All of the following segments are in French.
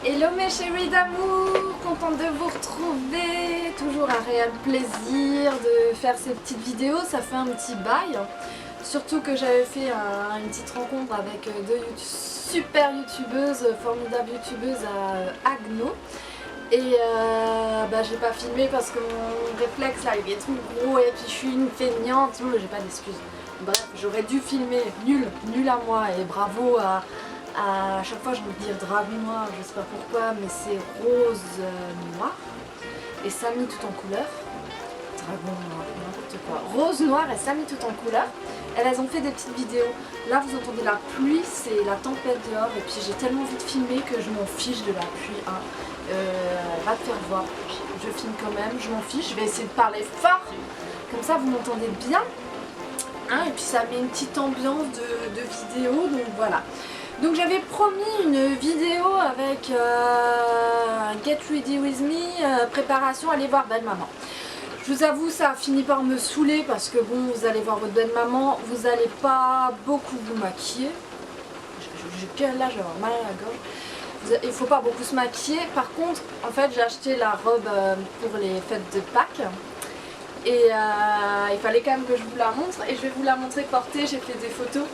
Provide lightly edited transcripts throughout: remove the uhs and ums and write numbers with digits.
Hello mes chéris d'amour, contente de vous retrouver, toujours un réel plaisir de faire ces petites vidéos, ça fait un petit bail. Surtout que j'avais fait une petite rencontre avec deux super youtubeuses, formidables youtubeuses à Agno. Et j'ai pas filmé parce que mon réflexe là il est trop gros et puis je suis une feignante, j'ai pas d'excuses. Bref, j'aurais dû filmer, nul à moi et bravo à chaque fois j'ai envie de dire dragon noir, je sais pas pourquoi, mais c'est rose noir et Samy tout en couleur. Dragon noir, n'importe quoi. Rose noir et Samy tout en couleur. Elles ont fait des petites vidéos. Là vous entendez la pluie, c'est la tempête dehors et puis j'ai tellement envie de filmer que je m'en fiche de la pluie. Hein. Va te faire voir, je filme quand même, je m'en fiche, je vais essayer de parler fort, comme ça vous m'entendez bien. Hein, et puis ça met une petite ambiance de vidéo, donc voilà. Donc j'avais promis une vidéo avec Get Ready With Me, préparation, allez voir belle maman. Je vous avoue ça a fini par me saouler parce que bon vous allez voir votre belle maman, vous allez pas beaucoup vous maquiller. Quel âge, j'ai mal à la gorge. Il faut pas beaucoup se maquiller. Par contre en fait j'ai acheté la robe pour les fêtes de Pâques. Et il fallait quand même que je vous la montre et je vais vous la montrer portée, j'ai fait des photos.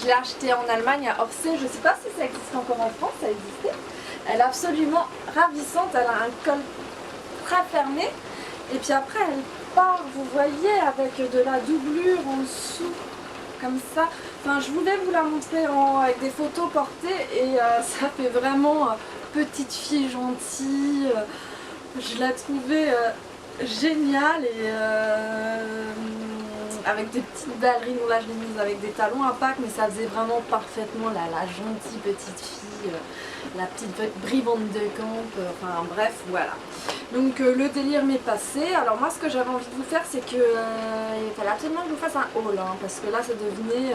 Je l'ai achetée en Allemagne à Orsay, je ne sais pas si ça existe encore en France, ça existait. Elle est absolument ravissante, elle a un col très fermé. Et puis après elle part, vous voyez, avec de la doublure en dessous, comme ça. Enfin je voulais vous la montrer avec des photos portées et ça fait vraiment petite fille gentille. Je l'ai trouvée géniale et avec des petites ballerines. Là je l'ai mise avec des talons à Pâques, mais ça faisait vraiment parfaitement la gentille petite fille, la petite Brie Van de Camp, enfin bref voilà. Donc le délire m'est passé. Alors moi ce que j'avais envie de vous faire c'est que il fallait absolument que je vous fasse un haul, hein, parce que là ça devenait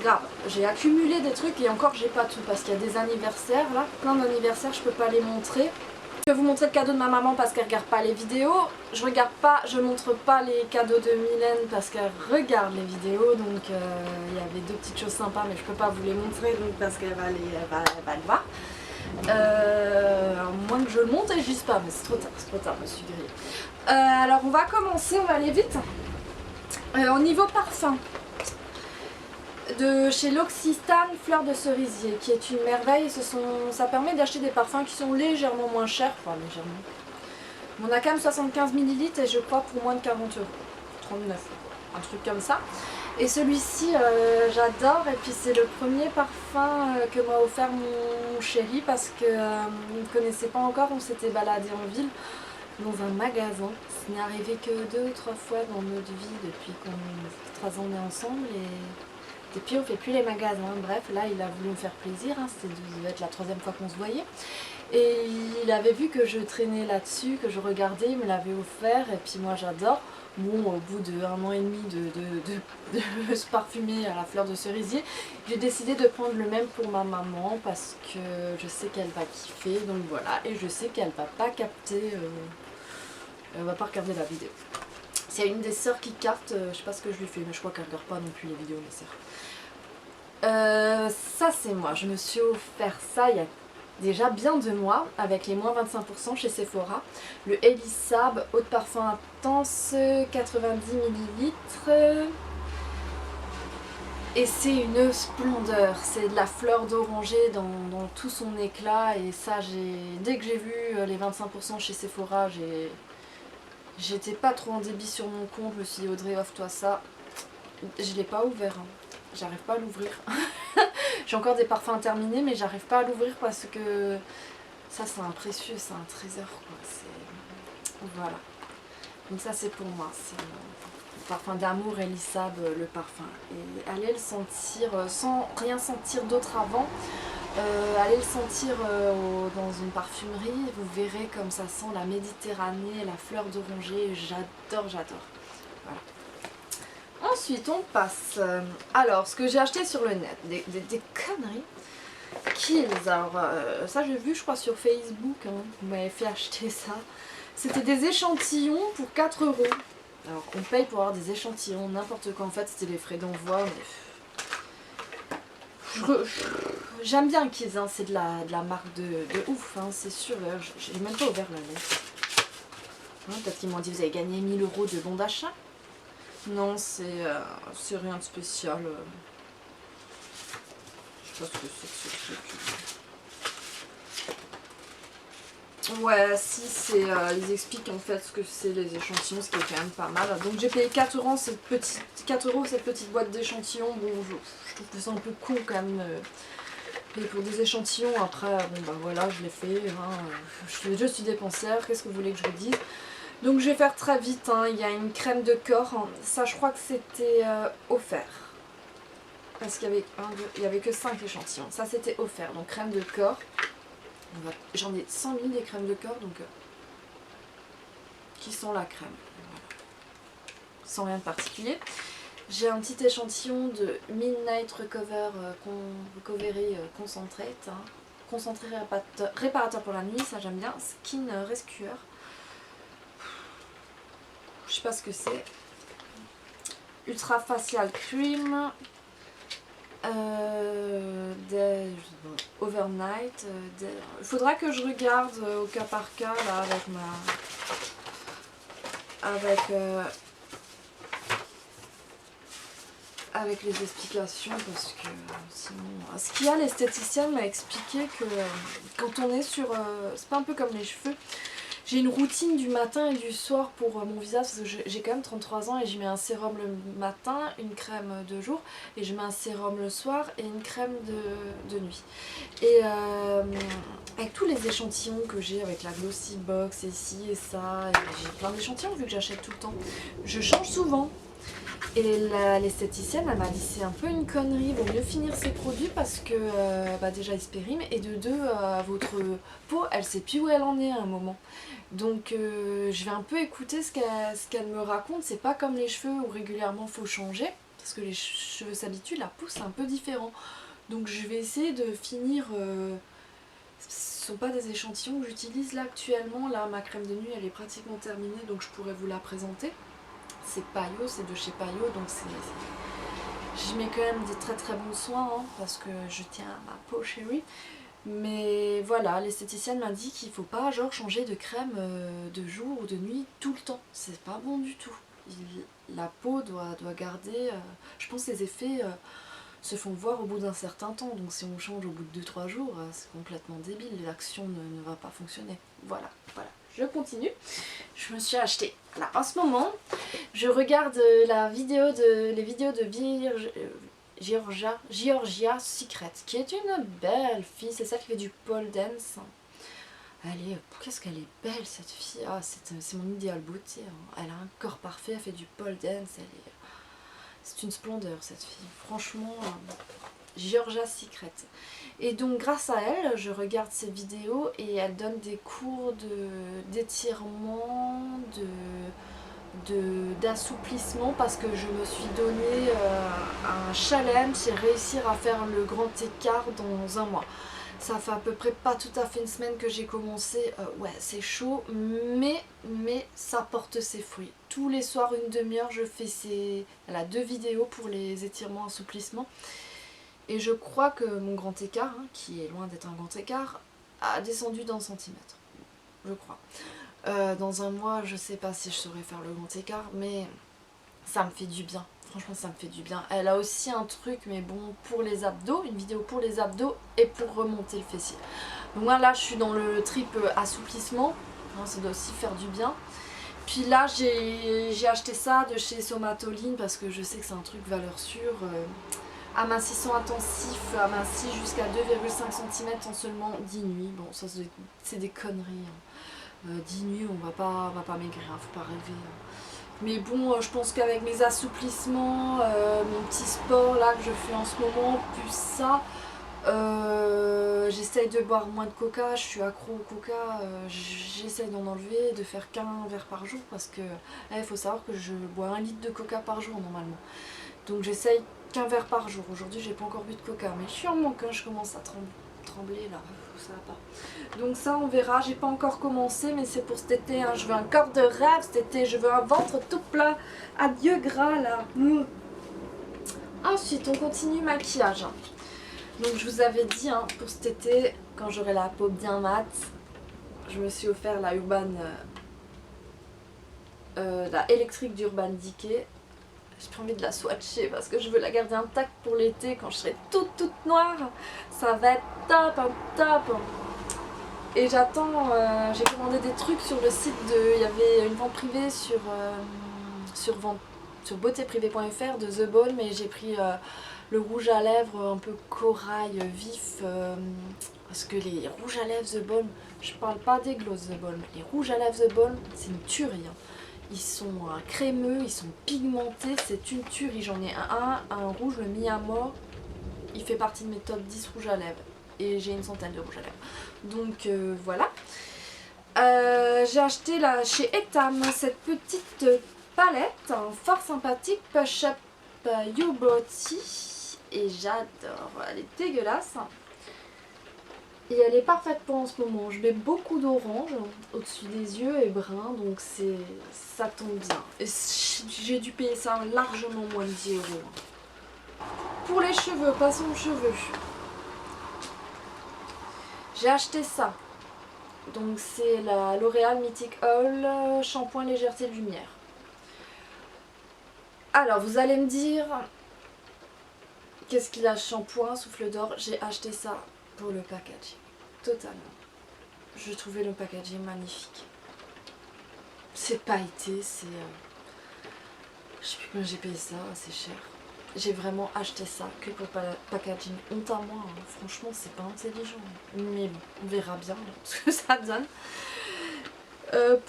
grave. J'ai accumulé des trucs et encore j'ai pas tout parce qu'il y a des anniversaires là, plein d'anniversaires, je peux pas les montrer. Je vais vous montrer le cadeau de ma maman parce qu'elle regarde pas les vidéos. Je montre pas les cadeaux de Mylène parce qu'elle regarde les vidéos. Donc il y avait deux petites choses sympas mais je peux pas vous les montrer donc, parce qu'elle va le voir. À moins que je le monte et je dise pas, mais c'est trop tard, je me suis grillée. Alors on va commencer, on va aller vite. Au niveau parfum. De chez L'Occitane Fleur de Cerisier qui est une merveille, ça permet d'acheter des parfums qui sont légèrement moins chers, enfin légèrement. On a quand même 75 ml et je crois pour moins de 40 €, 39 €, un truc comme ça. Et celui-ci j'adore et puis c'est le premier parfum que m'a offert mon chéri parce que on ne connaissait pas encore, on s'était baladé en ville dans un magasin. Ce n'est arrivé que 2 ou 3 fois dans notre vie depuis qu'on est 3 ans on est ensemble et puis on fait plus les magasins, bref là il a voulu me faire plaisir, hein. C'était devait être la 3e fois qu'on se voyait. Et il avait vu que je traînais là-dessus, que je regardais, il me l'avait offert et puis moi j'adore. Bon au bout de 1 an et demi de se parfumer à la fleur de cerisier, j'ai décidé de prendre le même pour ma maman parce que je sais qu'elle va kiffer, donc voilà, et je sais qu'elle va pas capter, elle va pas regarder la vidéo. S'il y a une des sœurs qui capte, je sais pas ce que je lui fais, mais je crois qu'elle regarde pas non plus les vidéos mes sœurs. Ça c'est moi, je me suis offert ça il y a déjà bien 2 mois avec les moins 25% chez Sephora. Le Elisab eau de parfum intense 90 ml. Et c'est une splendeur, c'est de la fleur d'oranger dans tout son éclat et ça dès que j'ai vu les 25% chez Sephora, j'étais pas trop en débit sur mon compte, je me suis dit Audrey offre-toi ça. Je l'ai pas ouvert, hein. J'arrive pas à l'ouvrir. J'ai encore des parfums terminés mais j'arrive pas à l'ouvrir parce que ça c'est un précieux, c'est un trésor quoi. Voilà. Donc ça c'est pour moi, c'est le parfum d'amour Elisab, le parfum. Et allez le sentir sans rien sentir d'autre avant. Allez le sentir dans une parfumerie, vous verrez comme ça sent la Méditerranée, la fleur d'oranger, j'adore. Voilà. Ensuite on passe, alors ce que j'ai acheté sur le net, des conneries, Kills, alors ça j'ai vu je crois sur Facebook, hein, vous m'avez fait acheter ça, c'était des échantillons pour 4 €, alors on paye pour avoir des échantillons, n'importe quoi en fait, c'était les frais d'envoi, mais J'aime bien Kids, hein, c'est de la marque de ouf, hein, c'est sûr. J'ai même pas ouvert la lettre. Hein, peut-être qu'ils m'ont dit vous avez gagné 1000 € de bon d'achat. Non, c'est rien de spécial. Je sais pas ce que c'est que ce truc. Ouais, si, c'est ils expliquent en fait ce que c'est les échantillons, ce qui est quand même pas mal. Donc j'ai payé 4 € cette petite boîte d'échantillons. Bon, je trouve que c'est un peu con quand même. Et pour des échantillons, après, bon bah voilà, je l'ai fait. Hein, je suis dépensière, qu'est-ce que vous voulez que je vous dise? Donc je vais faire très vite, hein. Il y a une crème de corps, hein. Ça je crois que c'était offert. Parce qu'il y avait il y avait que 5 échantillons, ça c'était offert, donc crème de corps. J'en ai 100 000 des crèmes de corps, donc qui sont la crème, voilà. Sans rien de particulier. J'ai un petit échantillon de Midnight Recovery Concentrate, hein. Concentré réparateur pour la nuit, ça j'aime bien. Skin Rescuer. Je sais pas ce que c'est. Ultra Facial Cream. Overnight. Il faudra que je regarde au cas par cas là avec les explications, parce que sinon... Ce qu'il y a, l'esthéticienne m'a expliqué que quand on est sur... c'est pas un peu comme les cheveux. J'ai une routine du matin et du soir pour mon visage, parce que j'ai quand même 33 ans et j'y mets un sérum le matin, une crème de jour, et je mets un sérum le soir et une crème de nuit. Et avec tous les échantillons que j'ai, avec la Glossy Box et ci et ça, j'ai plein d'échantillons vu que j'achète tout le temps, je change souvent. Et l'esthéticienne elle m'a dit c'est un peu une connerie, il vaut mieux finir ces produits parce que déjà ils se périment et de deux votre peau elle sait plus où elle en est à un moment. Donc je vais un peu écouter ce qu'elle me raconte, c'est pas comme les cheveux où régulièrement faut changer parce que les cheveux s'habituent, la peau c'est un peu différent. Donc je vais essayer de finir, ce sont pas des échantillons que j'utilise là actuellement, là ma crème de nuit elle est pratiquement terminée donc je pourrais vous la présenter. C'est Payo, c'est de chez Payo, donc j'y mets quand même des très très bons soins hein, parce que je tiens à ma peau chérie. Mais voilà, l'esthéticienne m'a dit qu'il faut pas genre changer de crème de jour ou de nuit tout le temps. C'est pas bon du tout. La peau doit garder, je pense que les effets se font voir au bout d'un certain temps. Donc si on change au bout de 2-3 jours, c'est complètement débile, l'action ne va pas fonctionner. Voilà. Je continue. Je me suis acheté, là en ce moment, je regarde les vidéos de Georgia Secret, qui est une belle fille, c'est celle qui fait du pole dance. Qu'est-ce qu'elle est belle cette fille, c'est mon idéal beauté, hein. Elle a un corps parfait, elle fait du pole dance, c'est une splendeur cette fille, franchement, Georgia Secret. Et donc grâce à elle, je regarde ses vidéos et elle donne des cours d'étirement, d'assouplissement parce que je me suis donné un challenge, c'est réussir à faire le grand écart dans un mois. Ça fait à peu près pas tout à fait une semaine que j'ai commencé, ouais c'est chaud, mais ça porte ses fruits. Tous les soirs une demi-heure je fais 2 vidéos pour les étirements, assouplissements. Et je crois que mon grand écart, hein, qui est loin d'être un grand écart, a descendu d'1 centimètre. Je crois. Dans un mois, je sais pas si je saurais faire le grand écart, mais ça me fait du bien. Franchement, ça me fait du bien. Elle a aussi un truc, mais bon, pour les abdos, une vidéo pour les abdos et pour remonter le fessier. Donc moi, là, je suis dans le trip assouplissement. Hein, ça doit aussi faire du bien. Puis là, j'ai acheté ça de chez Somatoline parce que je sais que c'est un truc valeur sûre. Amincissant intensif, aminci jusqu'à 2,5 cm en seulement 10 nuits. Bon, ça c'est des conneries. Hein. 10 nuits, on va pas maigrir, hein, faut pas rêver. Hein. Mais bon, je pense qu'avec mes assouplissements, mon petit sport là que je fais en ce moment, plus ça, j'essaye de boire moins de coca, je suis accro au coca, j'essaye d'en enlever, de faire qu'un verre par jour parce que il faut savoir que je bois 1 litre de coca par jour normalement. Donc j'essaye qu'un verre par jour. Aujourd'hui j'ai pas encore bu de coca, mais je suis en manque, hein, je commence à trembler là, ça va pas. Donc ça on verra, j'ai pas encore commencé, mais c'est pour cet été, hein. Je veux un corps de rêve cet été, je veux un ventre tout plat, adieu gras là. Ensuite on continue maquillage. Donc je vous avais dit hein, pour cet été, quand j'aurai la peau bien mate, je me suis offert la la électrique d'Urban Decay. J'ai pas envie de la swatcher parce que je veux la garder intacte pour l'été quand je serai toute noire. Ça va être top, hein, top. Et j'attends, j'ai commandé des trucs sur le site de... Il y avait une vente privée sur beautéprivé.fr de The Balm, mais j'ai pris le rouge à lèvres un peu corail vif. Parce que les rouges à lèvres The Balm, je parle pas des gloss The Balm, les rouges à lèvres The Balm, c'est une tuerie. Hein. Ils sont crémeux, ils sont pigmentés, c'est une tuerie. J'en ai un rouge, le Mi Amor, il fait partie de mes top 10 rouges à lèvres. Et j'ai une centaine de rouges à lèvres. Donc voilà. J'ai acheté là, chez Etam cette petite palette fort sympathique, Push Up You Beauty. Et j'adore, elle est dégueulasse. Et elle est parfaite pour en ce moment. Je mets beaucoup d'orange au-dessus des yeux et brun, donc ça tombe bien. Et j'ai dû payer ça largement moins de 10 €. Pour les cheveux, passons aux cheveux. J'ai acheté ça. Donc c'est la L'Oréal Mythic Oil shampoing légèreté lumière. Alors vous allez me dire, qu'est-ce qu'il a shampoing souffle d'or? J'ai acheté ça pour le packaging. Totalement. Je trouvais le packaging magnifique. C'est pailleté, c'est... je sais plus combien j'ai payé ça, c'est cher. J'ai vraiment acheté ça que pour le packaging. Honte à moi, hein. Franchement c'est pas intelligent. Mais bon, on verra bien ce que ça donne.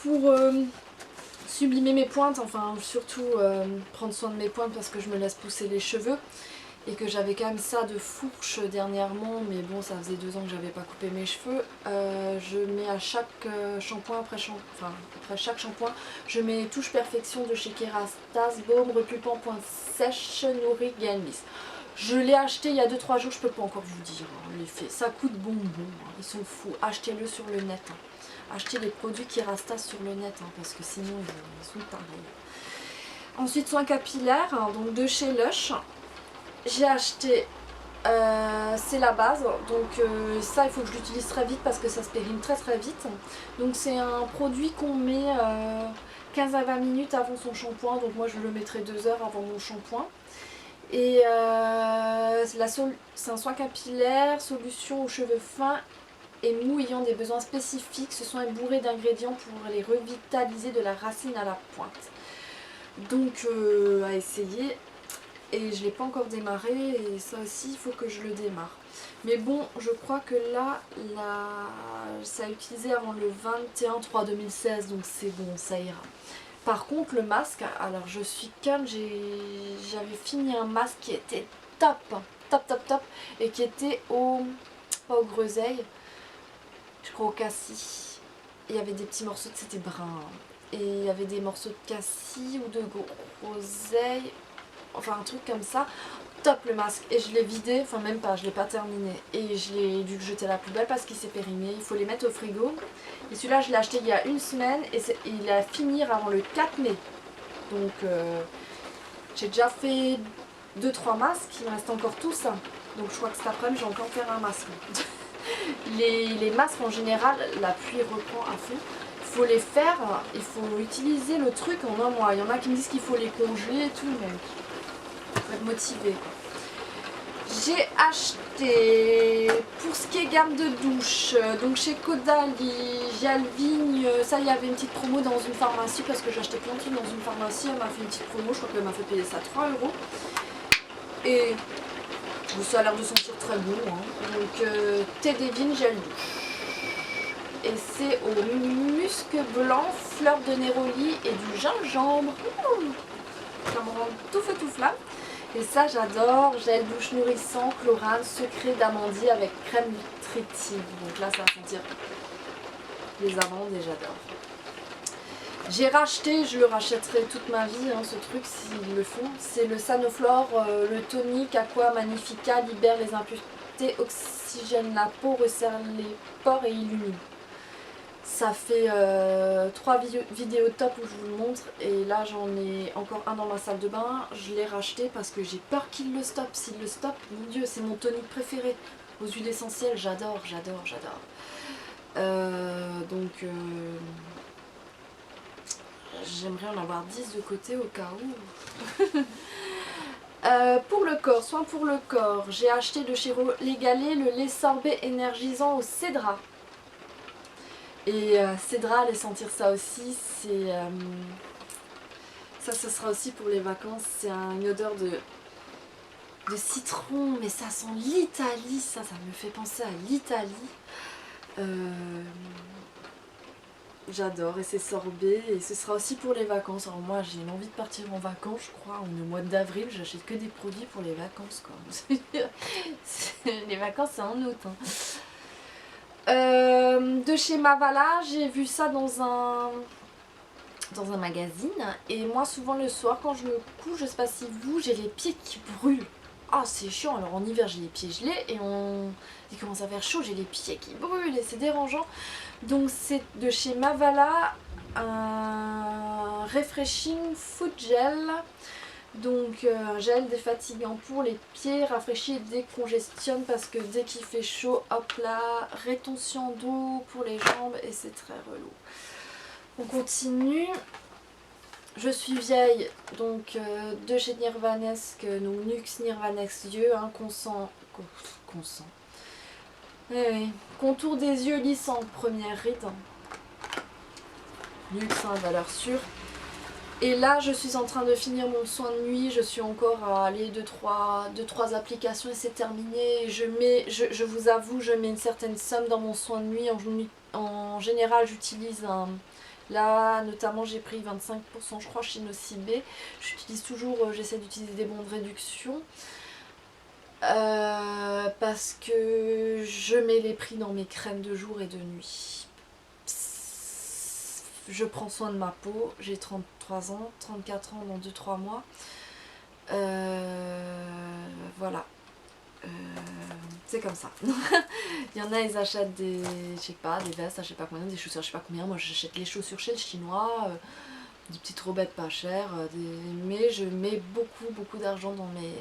Pour sublimer mes pointes, enfin surtout prendre soin de mes pointes parce que je me laisse pousser les cheveux. Et que j'avais quand même ça de fourche dernièrement, mais bon ça faisait 2 ans que j'avais pas coupé mes cheveux. Je mets à chaque shampoing, après chaque shampoing, je mets touche perfection de chez Kérastase, baume repulpant point sèche, nourri, gain lisse. Je l'ai acheté il y a 2-3 jours, je peux pas encore vous dire hein, l'effet. Ça coûte bonbon, hein, ils sont fous, achetez-le sur le net. Hein. Achetez les produits Kérastase sur le net, hein, parce que sinon ils sont pareils. Ensuite soins capillaires, hein, donc de chez Lush. J'ai acheté, c'est la base, donc ça il faut que je l'utilise très vite parce que ça se périme très vite. Donc c'est un produit qu'on met 15 à 20 minutes avant son shampoing, donc moi je le mettrai 2 heures avant mon shampoing. Et c'est un soin capillaire, solution aux cheveux fins et mous ayant des besoins spécifiques. Ce soin est bourré d'ingrédients pour les revitaliser de la racine à la pointe. Donc à essayer. Et je l'ai pas encore démarré et ça aussi il faut que je le démarre. Mais bon, je crois que là, ça a utilisé avant le 21/3/2016, donc c'est bon, ça ira. Par contre le masque, alors je suis calme, j'avais fini un masque qui était top, et qui était pas au groseille, je crois au cassis. Il y avait des petits morceaux, c'était brun, et il y avait des morceaux de cassis ou de groseille. Enfin un truc comme ça, top le masque. Et je l'ai vidé, enfin même pas, je l'ai pas terminé. Et je l'ai dû le jeter à la poubelle parce qu'il s'est périmé. Il faut les mettre au frigo. Et celui-là je l'ai acheté il y a 1 semaine et il a fini avant le 4 mai. Donc j'ai déjà fait 2-3 masques, il me reste encore tout ça. Donc je crois que cet après-midi je vais encore faire un masque. les masques en général, la pluie reprend à fond. Il faut les faire, il faut utiliser le truc en un mois. Il y en a qui me disent qu'il faut les congeler et tout, mais faut être motivé. J'ai acheté, pour ce qui est gamme de douche, donc chez Caudalie, Jalvigne, ça il y avait une petite promo dans une pharmacie parce que j'ai acheté plein de trucs dans une pharmacie, elle m'a fait une petite promo, je crois qu'elle m'a fait payer ça 3 €. Et ça a l'air de sentir très bon, hein. Donc thé Devine gel douche. Et c'est au musc blanc, fleur de néroli et du gingembre. Ça me rend tout feu tout flamme. Et ça j'adore, gel douche nourrissant, chlorane, secret d'amandier avec crème nutritive. Donc là ça va sentir les amandes et j'adore. J'ai racheté, je le rachèterai toute ma vie, hein, ce truc s'ils le font. C'est le Sanoflore, le tonique Aqua Magnifica, libère les impuretés, oxygène la peau, resserre les pores et illumine. Ça fait 3 vidéos top où je vous le montre et là j'en ai encore un dans ma salle de bain. Je l'ai racheté parce que j'ai peur qu'il le stoppe. S'il le stoppe, mon dieu, c'est mon tonique préféré. Aux huiles essentielles, j'adore, j'adore, j'adore. Donc j'aimerais en avoir 10 de côté au cas où. Pour le corps, soin pour le corps, j'ai acheté de chez Légalé le lait sorbet énergisant au cédra. Et cédra, allez sentir ça aussi, c'est ça ce sera aussi pour les vacances, c'est une odeur de citron, mais ça sent l'Italie, ça me fait penser à l'Italie. J'adore et c'est sorbet et ce sera aussi pour les vacances. Alors moi j'ai envie de partir en vacances je crois, on est au mois d'avril, j'achète que des produits pour les vacances quoi. Les vacances c'est en août hein. De chez Mavala, j'ai vu ça dans un magazine et moi souvent le soir quand je me couche, je sais pas si vous, j'ai les pieds qui brûlent. Ah c'est chiant, alors en hiver j'ai les pieds gelés et il commence à faire chaud, j'ai les pieds qui brûlent et c'est dérangeant. Donc c'est de chez Mavala un Refreshing Foot Gel. Donc un gel défatigant pour les pieds, rafraîchit et décongestionne parce que dès qu'il fait chaud, hop là, rétention d'eau pour les jambes et c'est très relou. On continue. Je suis vieille, donc de chez Nirvanesque, donc Nux Nirvanesque yeux, hein, consent. Oui, oui. Contour des yeux lisses en première ride. Nux, hein, valeur sûre. Et là, je suis en train de finir mon soin de nuit. Je suis encore à aller 2-3 applications et c'est terminé. Je vous avoue, je mets une certaine somme dans mon soin de nuit. En général, j'utilise un... Là, notamment, j'ai pris 25%, je crois, chez Nocibé. J'utilise toujours, j'essaie d'utiliser des bons de réduction. Parce que je mets les prix dans mes crèmes de jour et de nuit. Je prends soin de ma peau, j'ai 33 ans, 34 ans dans 2-3 mois. Voilà. C'est comme ça. Il y en a, ils achètent des, je sais pas, des vestes, je sais pas combien, des chaussures, je sais pas combien. Moi, j'achète les chaussures chez le chinois, des petites robettes pas chères, mais je mets beaucoup d'argent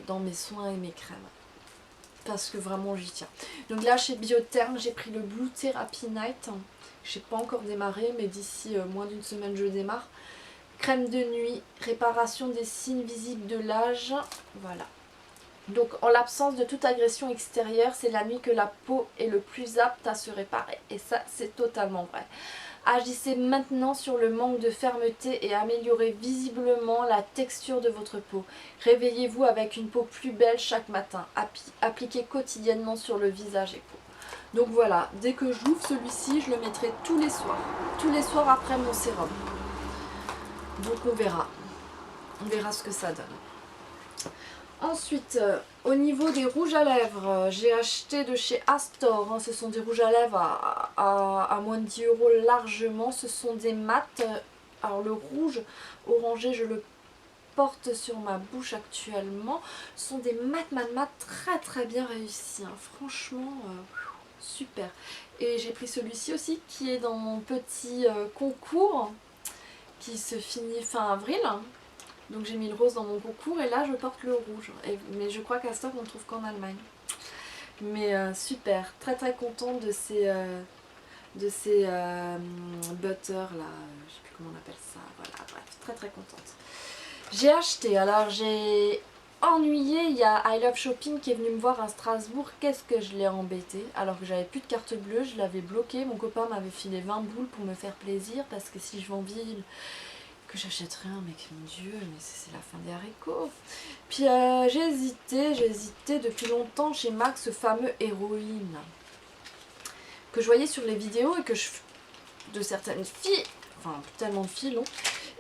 dans mes soins et mes crèmes. Parce que vraiment, j'y tiens. Donc là, chez Biotherm, j'ai pris le Blue Therapy Night. Je n'ai pas encore démarré, mais d'ici moins d'une semaine, je démarre. Crème de nuit, réparation des signes visibles de l'âge. Voilà. Donc en l'absence de toute agression extérieure, c'est la nuit que la peau est le plus apte à se réparer. Et ça, c'est totalement vrai. Agissez maintenant sur le manque de fermeté et améliorez visiblement la texture de votre peau. Réveillez-vous avec une peau plus belle chaque matin. Appliquez quotidiennement sur le visage et peau. Donc voilà, dès que je l'ouvre celui-ci, je le mettrai tous les soirs après mon sérum. Donc on verra ce que ça donne. Ensuite, au niveau des rouges à lèvres, j'ai acheté de chez Astor, hein, ce sont des rouges à lèvres à moins de 10 € largement, ce sont des mats. Alors le rouge orangé, je le porte sur ma bouche actuellement, ce sont des mats très bien réussis, hein. Franchement super. Et j'ai pris celui-ci aussi qui est dans mon petit concours qui se finit fin avril. Donc j'ai mis le rose dans mon concours et là je porte le rouge. Mais je crois qu'à Stock on ne trouve qu'en Allemagne. Mais super, très contente de ces butter là, je sais plus comment on appelle ça. Voilà, bref, très contente. J'ai acheté, alors j'ai ennuyé, il y a I Love Shopping qui est venu me voir à Strasbourg. Qu'est-ce que je l'ai embêté, alors que j'avais plus de carte bleue, je l'avais bloqué. Mon copain m'avait filé 20 boules pour me faire plaisir parce que si je vais en ville, que j'achète rien, mais que mon dieu, mais c'est la fin des haricots. Puis j'ai hésité depuis longtemps chez Max, ce fameux héroïne que je voyais sur les vidéos et que de certaines filles, enfin tellement de filles non,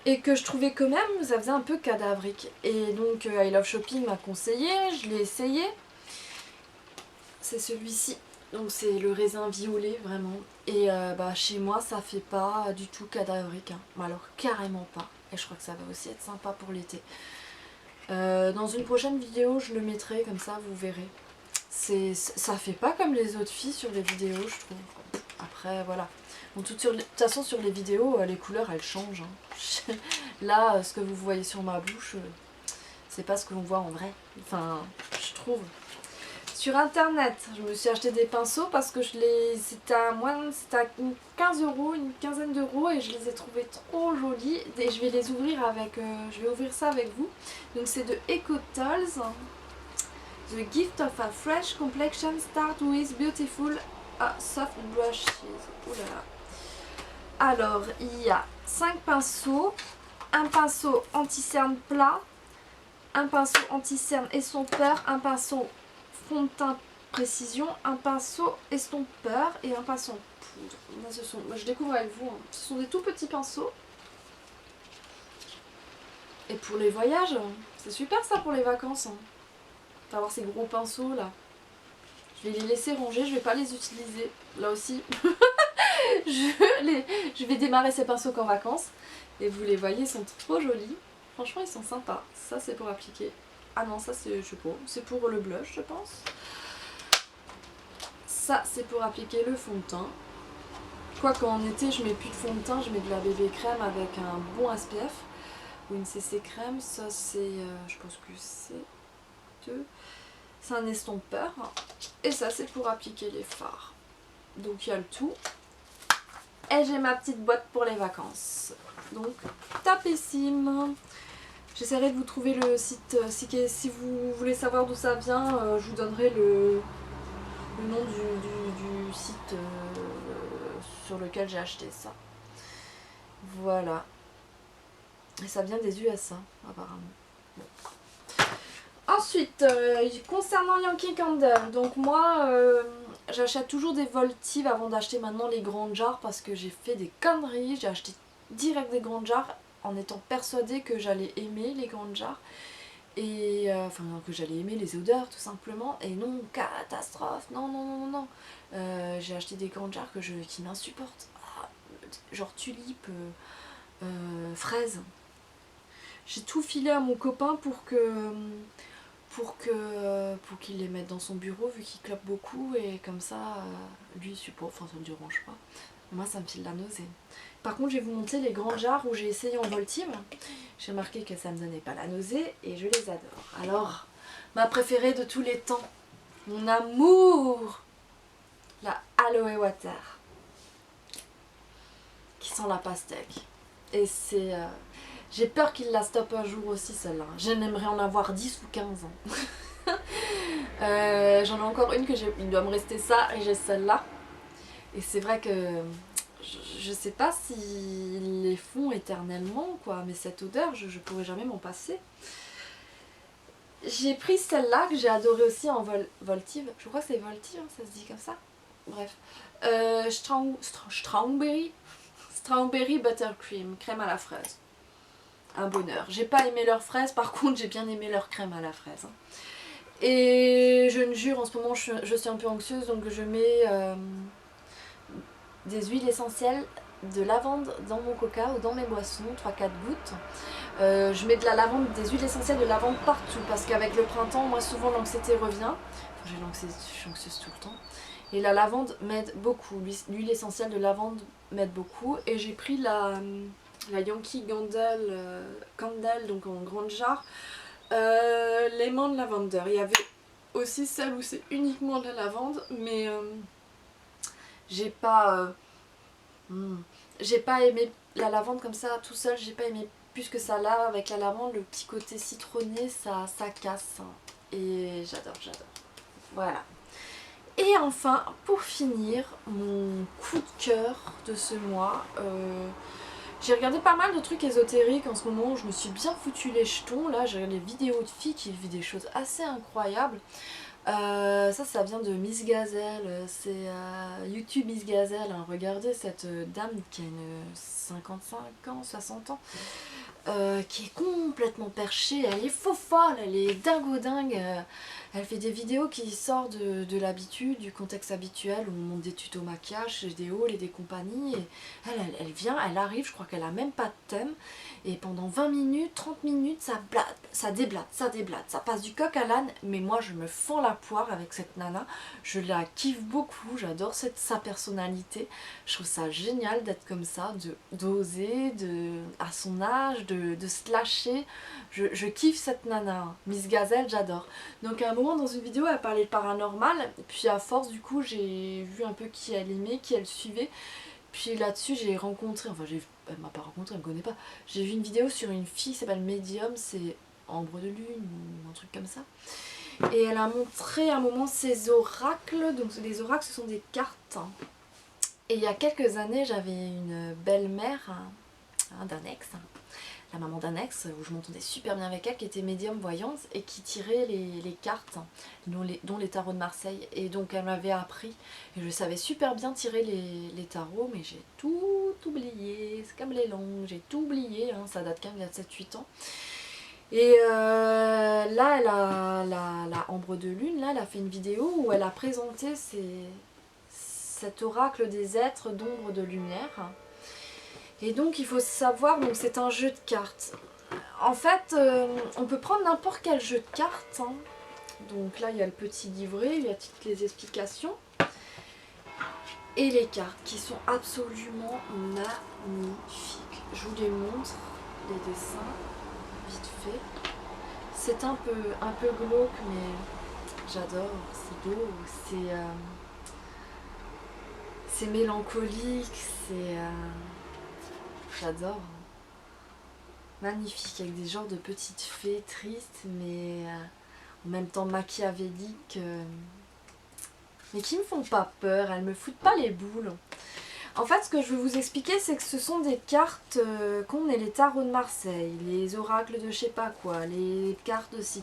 et que je trouvais quand même, ça faisait un peu cadavrique. Et donc I Love Shopping m'a conseillé, je l'ai essayé. C'est celui-ci. Donc c'est le raisin violet vraiment. Et chez moi ça fait pas du tout cadavrique, hein. Alors carrément pas. Et je crois que ça va aussi être sympa pour l'été. Dans une prochaine vidéo je le mettrai comme ça, vous verrez. Ça fait pas comme les autres filles sur les vidéos, je trouve. Après voilà. Donc, de toute façon sur les vidéos, les couleurs elles changent. Hein. Là, ce que vous voyez sur ma bouche, c'est pas ce que l'on voit en vrai. Enfin, je trouve. Sur internet, je me suis acheté des pinceaux parce que c'était à 15 euros, une quinzaine d'euros, et je les ai trouvés trop jolis. Et je vais les ouvrir avec, je vais ouvrir ça avec vous. Donc c'est de EcoTools. The gift of a fresh complexion start with beautiful soft brushes. Oh là là. Alors, il y a 5 pinceaux, un pinceau anti-cerne plat, un pinceau anti-cerne estompeur, un pinceau fond de teint précision, un pinceau estompeur et un pinceau poudre. Là, je découvre avec vous, hein. Ce sont des tout petits pinceaux. Et pour les voyages, c'est super ça pour les vacances. Hein. Avoir ces gros pinceaux là. Je vais les laisser ranger, je vais pas les utiliser. Là aussi, je vais démarrer ces pinceaux qu'en vacances. Et vous les voyez, ils sont trop jolis. Franchement, ils sont sympas. Ça, c'est pour appliquer. Ah non, ça, c'est, je sais pas, c'est pour le blush, je pense. Ça, c'est pour appliquer le fond de teint. Quoique en été, je mets plus de fond de teint, je mets de la bébé crème avec un bon SPF. Ou une CC crème. Ça, c'est, je pense que c'est un estompeur. Et ça, c'est pour appliquer les fards. Donc, il y a le tout. Et j'ai ma petite boîte pour les vacances. Donc, tapissime. J'essaierai de vous trouver le site. Si vous voulez savoir d'où ça vient, je vous donnerai le nom du site sur lequel j'ai acheté ça. Voilà. Et ça vient des USA, apparemment. Bon. Ensuite, concernant Yankee Candle, donc moi j'achète toujours des Voltive avant d'acheter maintenant les grandes jarres parce que j'ai fait des conneries. J'ai acheté direct des grandes jarres en étant persuadée que j'allais aimer les grandes jarres. Et enfin que j'allais aimer les odeurs tout simplement. Et non, catastrophe, non, non, non, non, non. J'ai acheté des grandes jarres qui m'insupportent. Ah, genre tulipe, fraise. J'ai tout filé à mon copain pour qu'il les mette dans son bureau vu qu'il clope beaucoup et comme ça lui supporte, enfin ça ne me dérange pas. Moi ça me file la nausée. Par contre je vais vous montrer les grandes jarres où j'ai essayé en Voltive. J'ai remarqué que ça ne me donnait pas la nausée et je les adore. Alors ma préférée de tous les temps, mon amour, la Aloe Water qui sent la pastèque. Et c'est... j'ai peur qu'il la stoppe un jour aussi celle-là. J'aimerais en avoir 10 ou 15 ans. J'en ai encore une il doit me rester ça et j'ai celle-là. Et c'est vrai que je sais pas s'ils les font éternellement quoi, mais cette odeur je pourrais jamais m'en passer. J'ai pris celle-là que j'ai adorée aussi en Voltive. Je crois que c'est Voltive, hein, ça se dit comme ça. Bref. Strawberry Buttercream, crème à la fraise. Un bonheur. J'ai pas aimé leur fraise, par contre j'ai bien aimé leur crème à la fraise. Et je ne jure, en ce moment je suis un peu anxieuse, donc je mets des huiles essentielles de lavande dans mon coca ou dans mes boissons, 3-4 gouttes. Je mets de la lavande, des huiles essentielles de lavande partout, parce qu'avec le printemps, moi souvent l'anxiété revient. Enfin, je suis anxieuse tout le temps. Et la lavande m'aide beaucoup, l'huile essentielle de lavande m'aide beaucoup. Et j'ai pris la Yankee Candle, donc en grande jarre, Lemon Lavender. Il y avait aussi celle où c'est uniquement de la lavande, mais j'ai pas aimé la lavande comme ça tout seul, j'ai pas aimé plus que ça. Là avec la lavande, le petit côté citronné, ça casse, hein. Et j'adore. Voilà. Et enfin, pour finir, mon coup de cœur de ce mois, j'ai regardé pas mal de trucs ésotériques en ce moment, je me suis bien foutu les jetons. Là j'ai des vidéos de filles qui vivent des choses assez incroyables. Ça vient de Miss Gazelle, c'est YouTube Miss Gazelle, hein. Regardez cette dame qui a une 55 ans, 60 ans, qui est complètement perchée, elle est faux folle, elle est dingo dingue. Elle fait des vidéos qui sortent de l'habitude, du contexte habituel où on monte des tutos maquillage, des hauls et des compagnies. Et elle vient, elle arrive, je crois qu'elle a même pas de thème. Et pendant 20 minutes, 30 minutes, ça blate, ça déblate, ça passe du coq à l'âne. Mais moi je me fends la poire avec cette nana. Je la kiffe beaucoup, j'adore sa personnalité. Je trouve ça génial d'être comme ça, d'oser, à son âge, de se lâcher. Je kiffe cette nana, Miss Gazelle, j'adore. Donc à un moment dans une vidéo elle parlait de paranormal, et puis à force du coup j'ai vu un peu qui elle aimait, qui elle suivait. Puis là-dessus j'ai rencontré, elle m'a pas rencontré, elle me connaît pas. J'ai vu une vidéo sur une fille qui s'appelle Medium, c'est Ambre de Lune ou un truc comme ça. Et elle a montré à un moment ses oracles, donc les oracles ce sont des cartes. Et il y a quelques années j'avais une belle-mère d'un ex, la maman d'un ex, où je m'entendais super bien avec elle, qui était médium voyante et qui tirait les cartes, dont les tarots de Marseille. Et donc elle m'avait appris, et je savais super bien tirer les tarots, mais j'ai tout oublié, c'est comme les langues, j'ai tout oublié, hein, ça date quand même il y a 7-8 ans. Et là, elle a la Ambre de Lune, là, elle a fait une vidéo où elle a présenté cet oracle des êtres d'ombre de lumière. Et donc il faut savoir, donc c'est un jeu de cartes. En fait, on peut prendre n'importe quel jeu de cartes. Hein. Donc là il y a le petit livret, il y a toutes les explications. Et les cartes qui sont absolument magnifiques. Je vous les montre, les dessins, vite fait. C'est un peu glauque mais j'adore, c'est beau, c'est mélancolique, j'adore. Magnifique, avec des genres de petites fées tristes, mais en même temps machiavéliques. Mais qui me font pas peur, elles me foutent pas les boules. En fait, ce que je veux vous expliquer, c'est que ce sont des cartes qu'on est les tarots de Marseille, les oracles de je sais pas quoi, les cartes aussi.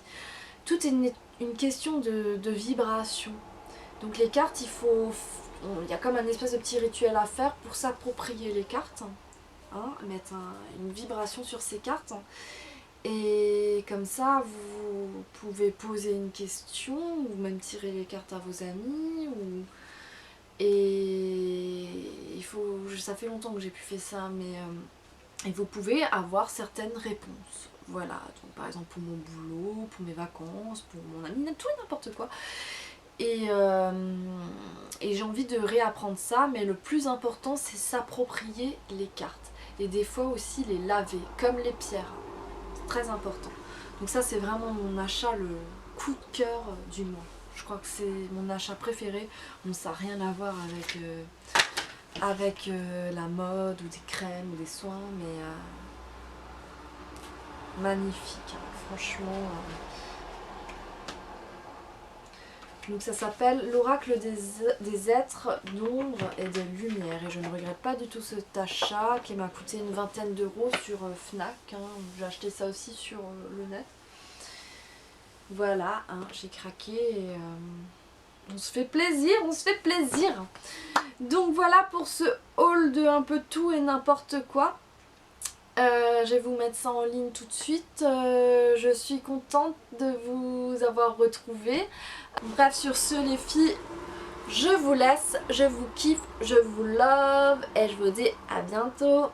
Tout est une question de vibration. Donc les cartes, il y a comme un espèce de petit rituel à faire pour s'approprier les cartes. Hein, mettre une vibration sur ces cartes et comme ça vous pouvez poser une question ou même tirer les cartes à vos amis et ça fait longtemps que j'ai plus fait ça mais et vous pouvez avoir certaines réponses, voilà, donc par exemple pour mon boulot, pour mes vacances, pour mon ami, tout et n'importe quoi. Et j'ai envie de réapprendre ça, mais le plus important c'est s'approprier les cartes. Et des fois aussi les laver, comme les pierres. C'est très important. Donc ça c'est vraiment mon achat, le coup de cœur du mois. Je crois que c'est mon achat préféré. Bon, ça n'a rien à voir avec la mode ou des crèmes ou des soins, mais magnifique. Hein. Franchement... Donc ça s'appelle l'oracle des êtres d'ombre et de lumière. Et je ne regrette pas du tout cet achat qui m'a coûté une vingtaine d'euros sur Fnac. Hein. J'ai acheté ça aussi sur le net. Voilà, hein, j'ai craqué et on se fait plaisir, on se fait plaisir. Donc voilà pour ce haul de un peu tout et n'importe quoi. Je vais vous mettre ça en ligne tout de suite. Je suis contente de vous avoir retrouvé. Bref, sur ce les filles, je vous laisse, je vous kiffe, je vous love et je vous dis à bientôt.